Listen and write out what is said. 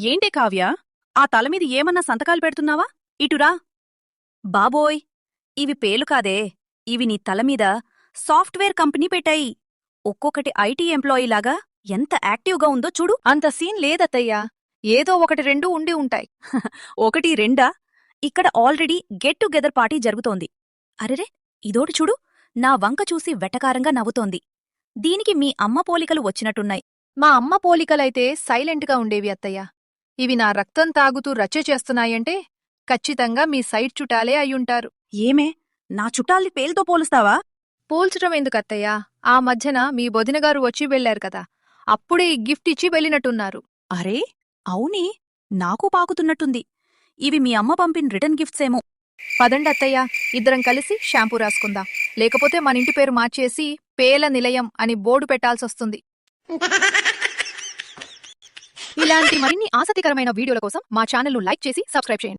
ఏంటే కావ్య, ఆ తలమీద ఏమన్నా సంతకాలు పెడుతున్నావా? ఇటురా. బాబోయ్, ఇవి పేలు కాదే, ఇవి నీ తలమీద సాఫ్ట్వేర్ కంపెనీ పెట్టాయి. ఒక్కొక్కటి ఐటీ ఎంప్లాయీలాగా ఎంత యాక్టివ్గా ఉందో చూడు. అంత సీన్ లేదత్తయ్యా, ఏదో ఒకటి రెండు ఉండి ఉంటాయి. ఒకటి రెండా? ఇక్కడ ఆల్రెడీ గెట్ టుగెదర్ పార్టీ జరుగుతోంది. అరెరే, ఇదోటి చూడు, నా వంక చూసి వెటకారంగా నవ్వుతోంది. దీనికి మీ అమ్మ పోలికలు వచ్చినట్టున్నాయి. మా అమ్మ పోలికలైతే సైలెంట్గా ఉండేవి అత్తయ్యా. ఇవి నా రక్తం తాగుతూ రచ్చ చేస్తున్నాయంటే ఖచ్చితంగా మీ సైడ్ చుట్టాలే అయ్యుంటారు. ఏమే, నా చుట్టాల్ని పేలుతో పోలుస్తావా? పోల్చటం ఎందుకత్తయ్యా, ఆ మధ్యన మీ వదినగారు వచ్చి వెళ్లారు కదా, అప్పుడే ఈ గిఫ్ట్ ఇచ్చి వెళ్ళినట్టున్నారు. అరే, అవునే, నాకు పాకుతున్నట్టుంది. ఇవి మీ అమ్మ పంపిన రిటర్న్ గిఫ్ట్సేమో. పదండి అత్తయ్యా, ఇద్దరం కలిసి షాంపూ రాసుకుందాం. లేకపోతే మన ఇంటి పేరు మార్చేసి పేల నిలయం అని బోర్డు పెట్టాల్సొస్తుంది. ఇలాంటి మరిన్ని ఆసక్తికరమైన వీడియోల కోసం మా ఛానల్ను లైక్ చేసి సబ్స్క్రైబ్ చేయండి.